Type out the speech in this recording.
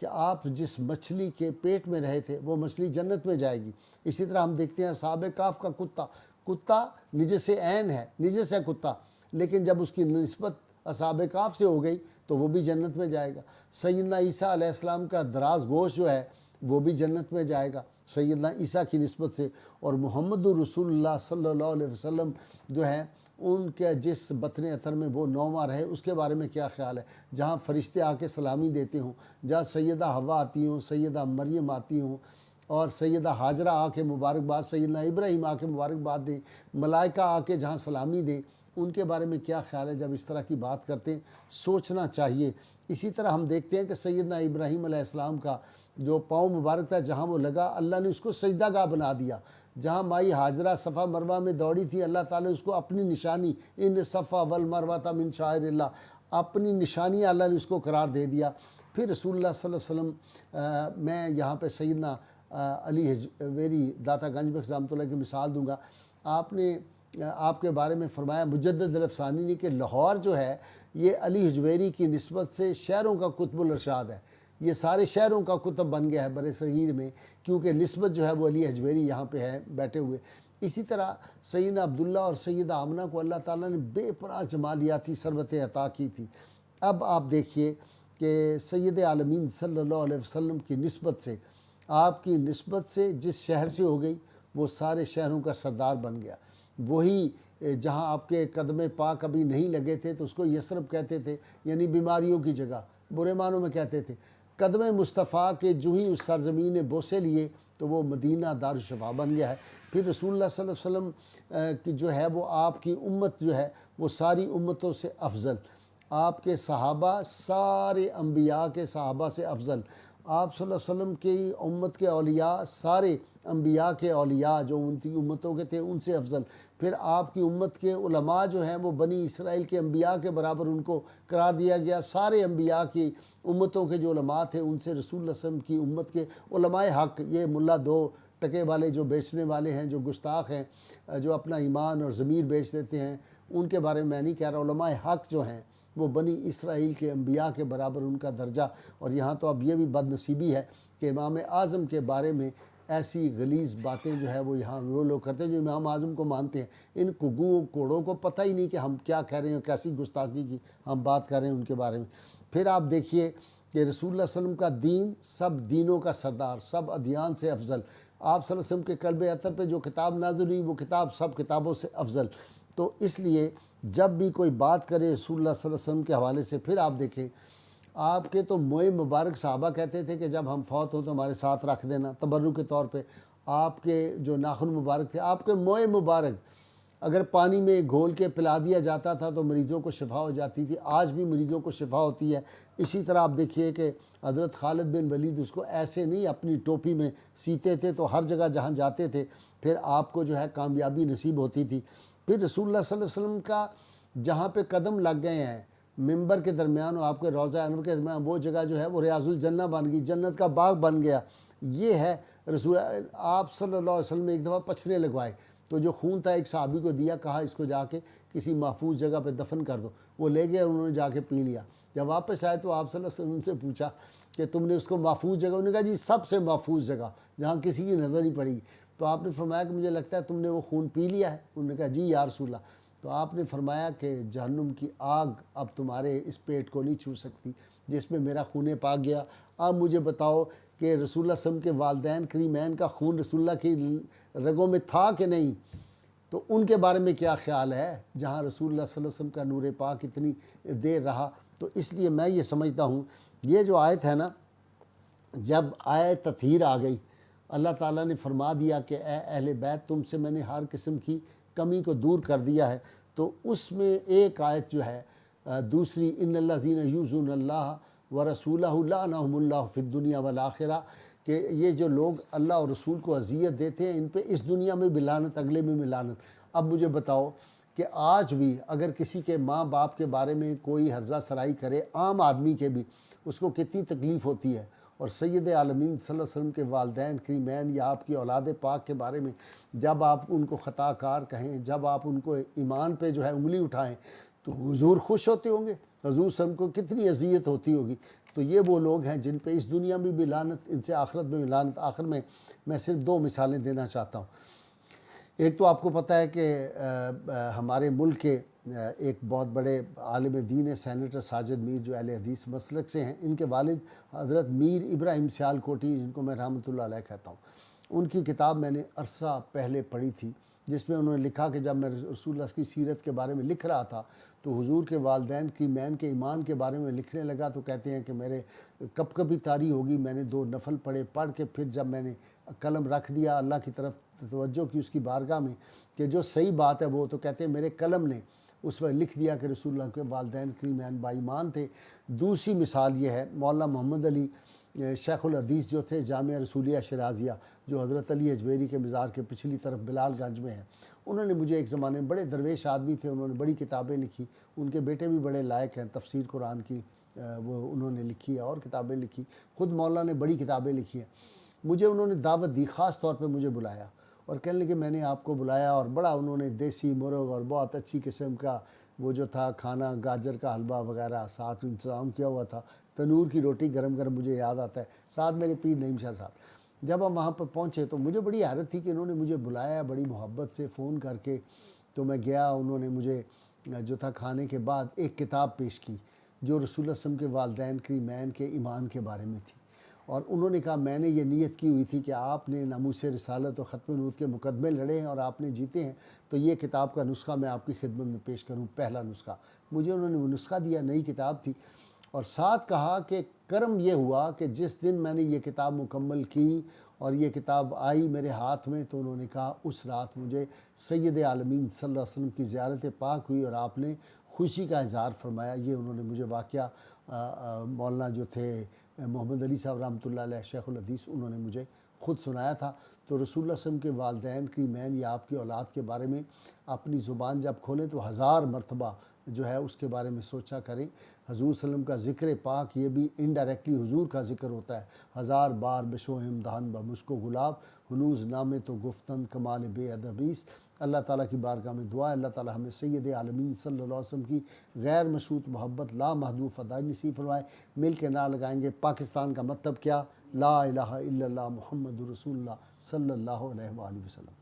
کہ آپ جس مچھلی کے پیٹ میں رہے تھے وہ مچھلی جنت میں جائے گی۔ اسی طرح ہم دیکھتے ہیں اصحاب کہف کا کتا نجس عین ہے، نجس ہے کتا، لیکن جب اس کی نسبت اصحاب کہف سے ہو گئی تو وہ بھی جنت میں جائے گا۔ سیدنا عیسیٰ علیہ السلام کا دراز گوشت جو ہے وہ بھی جنت میں جائے گا سیدنا عیسیٰ کی نسبت سے۔ اور محمد رسول اللہ صلی اللہ علیہ وسلم جو ہے ان کے جس بطن عطر میں وہ نوماں رہے اس کے بارے میں کیا خیال ہے؟ جہاں فرشتے آ کے سلامی دیتے ہوں، جہاں سیدہ حوا آتی ہوں، سیدہ مریم آتی ہوں، اور سیدہ حاجرہ آ کے مبارکباد، سیدنا ابراہیم آ کے مبارکباد دیں، ملائکہ آ کے جہاں سلامی دیں، ان کے بارے میں کیا خیال ہے؟ جب اس طرح کی بات کرتے ہیں سوچنا چاہیے۔ اسی طرح ہم دیکھتے ہیں کہ سیدنا ابراہیم علیہ السلام کا جو پاؤں مبارک تھا جہاں وہ لگا، اللہ نے اس کو سجدہ گاہ بنا دیا۔ جہاں مائی حاجرہ صفا مروہ میں دوڑی تھی، اللہ تعالیٰ نے اس کو اپنی نشانی، ان صفا والمروہ من شعائر اللہ، اپنی نشانی اللہ نے اس کو قرار دے دیا۔ پھر رسول اللہ صلی اللہ علیہ وسلم، میں یہاں پہ سیدنا علی حجویری داتا گنج بخش رحمۃ اللہ کی مثال دوں گا۔ آپ نے آپ کے بارے میں فرمایا مجدد الافسانی نے کہ لاہور جو ہے یہ علی حجویری کی نسبت سے شہروں کا قطب الارشاد ہے، یہ سارے شہروں کا قطب بن گیا ہے بر صغیر میں، کیونکہ نسبت جو ہے وہ علی حجویری یہاں پہ ہے بیٹھے ہوئے۔ اسی طرح سیدنا عبداللہ اور سیدہ آمنہ کو اللہ تعالیٰ نے بے پناہ جمالیاتی ثروتیں عطا کی تھی۔ اب آپ دیکھیے کہ سید عالمین صلی اللہ علیہ وسلم کی نسبت سے، آپ کی نسبت سے جس شہر سے ہو گئی وہ سارے شہروں کا سردار بن گیا۔ وہی جہاں آپ کے قدم پاک ابھی نہیں لگے تھے تو اس کو یثرب کہتے تھے، یعنی بیماریوں کی جگہ، برے معنوں میں کہتے تھے۔ قدم مصطفیٰ کے جو ہی اس سرزمین نے بوسے لیے تو وہ مدینہ دارالشفا بن گیا ہے۔ پھر رسول اللہ صلی اللہ علیہ وسلم کی جو ہے وہ آپ کی امت جو ہے وہ ساری امتوں سے افضل، آپ کے صحابہ سارے انبیاء کے صحابہ سے افضل، آپ صلی اللہ علیہ وسلم کی امت کے اولیاء سارے انبیاء کے اولیاء جو ان کی امتوں کے تھے ان سے افضل۔ پھر آپ کی امت کے علماء جو ہیں وہ بنی اسرائیل کے انبیاء کے برابر ان کو قرار دیا گیا۔ سارے انبیاء کی امتوں کے جو علماء تھے ان سے رسول اللہ صلی اللہ علیہ وسلم کی امت کے علماء حق، یہ ملا 2 ٹکے والے جو بیچنے والے ہیں، جو گستاخ ہیں، جو اپنا ایمان اور ضمیر بیچ دیتے ہیں، ان کے بارے میں میں نہیں کہہ رہا، علماء حق جو ہیں وہ بنی اسرائیل کے انبیاء کے برابر ان کا درجہ۔ اور یہاں تو اب یہ بھی بد نصیبی ہے کہ امام اعظم کے بارے میں ایسی غلیظ باتیں جو ہے وہ یہاں وہ لوگ کرتے ہیں جو امام اعظم کو مانتے ہیں۔ ان کگوں کوڑوں کو پتہ ہی نہیں کہ ہم کیا کہہ رہے ہیں، کیسی گستاخی کی ہم بات کر رہے ہیں ان کے بارے میں۔ پھر آپ دیکھیے کہ رسول اللہ صلی اللہ علیہ وسلم کا دین سب دینوں کا سردار، سب ادیان سے افضل۔ آپ صلی اللہ علیہ وسلم کے قلب اطہر پہ جو کتاب نازل ہوئی وہ کتاب سب کتابوں سے افضل۔ تو اس لیے جب بھی کوئی بات کرے رسول اللہ صلی اللہ علیہ وسلم کے حوالے سے، پھر آپ دیکھیں آپ کے تو موئے مبارک صحابہ کہتے تھے کہ جب ہم فوت ہوں تو ہمارے ساتھ رکھ دینا تبرک کے طور پہ۔ آپ کے جو ناخن مبارک تھے، آپ کے موئے مبارک اگر پانی میں گھول کے پلا دیا جاتا تھا تو مریضوں کو شفا ہو جاتی تھی، آج بھی مریضوں کو شفا ہوتی ہے۔ اسی طرح آپ دیکھیے کہ حضرت خالد بن ولید اس کو ایسے نہیں اپنی ٹوپی میں سیتے تھے، تو ہر جگہ جہاں جاتے تھے پھر آپ کو جو ہے کامیابی نصیب ہوتی تھی۔ پھر رسول اللہ صلی اللہ علیہ وسلم کا جہاں پہ قدم لگ گئے ہیں ممبر کے درمیان اور آپ کے روضہ انور کے درمیان، وہ جگہ جو ہے وہ ریاض الجنہ بن گئی، جنت کا باغ بن گیا۔ یہ ہے رسول آپ صلی اللہ علیہ وسلم نے ایک دفعہ پچھنے لگوائے تو جو خون تھا ایک صحابی کو دیا، کہا اس کو جا کے کسی محفوظ جگہ پہ دفن کر دو۔ وہ لے گئے، انہوں نے جا کے پی لیا۔ جب واپس آئے تو آپ صلی اللہ علیہ وسلم سے پوچھا کہ تم نے اس کو محفوظ جگہ، انہوں نے کہا جی سب سے محفوظ جگہ جہاں کسی کی نظر نہیں پڑے گی۔ تو آپ نے فرمایا کہ مجھے لگتا ہے تم نے وہ خون پی لیا ہے۔ انہوں نے کہا جی یا رسول اللہ۔ تو آپ نے فرمایا کہ جہنم کی آگ اب تمہارے اس پیٹ کو نہیں چھو سکتی جس میں میرا خون پاک گیا۔ اب مجھے بتاؤ کہ رسول اللہ صلی اللہ علیہ وسلم کے والدین کریمین کا خون رسول اللہ کی رگوں میں تھا کہ نہیں؟ تو ان کے بارے میں کیا خیال ہے جہاں رسول اللہ صلی اللہ علیہ وسلم کا نور پاک اتنی دیر رہا؟ تو اس لیے میں یہ سمجھتا ہوں یہ جو آیت ہے نا، جب آیت تطہیر آ گئی، اللہ تعالیٰ نے فرما دیا کہ اے اہل بیت تم سے میں نے ہر قسم کی کمی کو دور کر دیا ہے، تو اس میں ایک آیت جو ہے دوسری ان الذین یؤذون اللہ ورسولہ لعنہم اللہ فی الدنیا والآخرہ، کہ یہ جو لوگ اللہ اور رسول کو اذیت دیتے ہیں ان پہ اس دنیا میں بھی لعنت، اگلے میں بھی لعنت۔ اب مجھے بتاؤ کہ آج بھی اگر کسی کے ماں باپ کے بارے میں کوئی ہرزہ سرائی کرے، عام آدمی کے بھی اس کو کتنی تکلیف ہوتی ہے، اور سید عالمین صلی اللہ علیہ وسلم کے والدین کریمین یا آپ کی اولاد پاک کے بارے میں جب آپ ان کو خطا کار کہیں، جب آپ ان کو ایمان پہ جو ہے انگلی اٹھائیں تو حضور خوش ہوتے ہوں گے؟ حضور صلی اللہ علیہ وسلم کو کتنی اذیت ہوتی ہوگی تو یہ وہ لوگ ہیں جن پہ اس دنیا میں بھی لعنت، ان سے آخرت میں بھی لعنت۔ آخر میں صرف 2 مثالیں دینا چاہتا ہوں۔ ایک تو آپ کو پتہ ہے کہ ہمارے ملک کے ایک بہت بڑے عالم دین ہے سینیٹر ساجد میر، جو اہل حدیث مسلک سے ہیں۔ ان کے والد حضرت میر ابراہیم سیال کوٹی، جن کو میں رحمۃ اللہ علیہ کہتا ہوں، ان کی کتاب میں نے عرصہ پہلے پڑھی تھی، جس میں انہوں نے لکھا کہ جب میں رسول اللہ کی سیرت کے بارے میں لکھ رہا تھا تو حضور کے والدین کی مین کے ایمان کے بارے میں لکھنے لگا، تو کہتے ہیں کہ میرے کب کبھی طاری ہوگی، میں نے 2 نفل پڑھ کے پھر جب میں نے قلم رکھ دیا اللہ کی طرف توجہ کی اس کی بارگاہ میں کہ جو صحیح بات ہے وہ، تو کہتے ہیں میرے قلم نے اس وقت لکھ دیا کہ رسول اللہ کے والدین کی مین با ایمان تھے۔ دوسری مثال یہ ہے، مولانا محمد علی شیخ الحدیث جو تھے، جامعہ رسولیہ شرازیہ، جو حضرت علی اجویری کے مزار کے پچھلی طرف بلال گنج میں ہے، انہوں نے مجھے ایک زمانے میں، بڑے درویش آدمی تھے، انہوں نے بڑی کتابیں لکھی، ان کے بیٹے بھی بڑے لائق ہیں، تفسیر قرآن کی وہ انہوں نے لکھی ہے اور کتابیں لکھی، خود مولانا نے بڑی کتابیں لکھی ہیں۔ مجھے انہوں نے دعوت دی، خاص طور پہ مجھے بلایا اور کہنے لگے میں نے آپ کو بلایا، اور بڑا انہوں نے دیسی مرغ اور بہت اچھی قسم کا وہ جو تھا کھانا، گاجر کا حلوہ وغیرہ ساتھ انتظام کیا ہوا تھا، تنور کی روٹی گرم گرم، مجھے یاد آتا ہے، ساتھ میرے پیر نعیم شاہ صاحب۔ جب ہم وہاں پر پہنچے تو مجھے بڑی حیرت تھی کہ انہوں نے مجھے بلایا بڑی محبت سے فون کر کے، تو میں گیا، انہوں نے مجھے جو تھا کھانے کے بعد ایک کتاب پیش کی جو رسول اللہ صلی اللہ علیہ وسلم کے والدین کی مین کے ایمان کے بارے میں تھی، اور انہوں نے کہا میں نے یہ نیت کی ہوئی تھی کہ آپ نے ناموس رسالت اور ختم نبوت کے مقدمے لڑے ہیں اور آپ نے جیتے ہیں، تو یہ کتاب کا نسخہ میں آپ کی خدمت میں پیش کروں، پہلا نسخہ۔ مجھے انہوں نے وہ نسخہ دیا، نئی کتاب تھی، اور ساتھ کہا کہ کرم یہ ہوا کہ جس دن میں نے یہ کتاب مکمل کی اور یہ کتاب آئی میرے ہاتھ میں، تو انہوں نے کہا اس رات مجھے سید عالمین صلی اللہ علیہ وسلم کی زیارت پاک ہوئی اور آپ نے خوشی کا اظہار فرمایا۔ یہ انہوں نے مجھے واقعہ مولانا جو تھے محمد علی صاحب رحمۃ اللہ علیہ شیخ الحدیث، انہوں نے مجھے خود سنایا تھا۔ تو رسول اللہ صلی اللہ علیہ وسلم کے والدین کی مین یا آپ کی اولاد کے بارے میں اپنی زبان جب کھولیں تو 1000 مرتبہ جو ہے اس کے بارے میں سوچا کریں۔ حضور صلی اللہ علیہ وسلم کا ذکر پاک یہ بھی انڈائریکٹلی حضور کا ذکر ہوتا ہے، 1000 بار بشوہم دہن بمشک و گلاب، ہنوز نامے تو گفتن کمال بے ادبیس۔ اللہ تعالیٰ کی بارگاہ میں دعا ہے اللہ تعالیٰ ہمیں سید عالمین صلی اللہ علیہ وسلم کی غیر مشروط محبت لا محدود فدائی نصیب فرمائے۔ مل کے نعرہ لگائیں گے، پاکستان کا مطلب کیا؟ لا الہ الا اللہ محمد رسول اللہ صلی اللہ علیہ وآلہ وسلم۔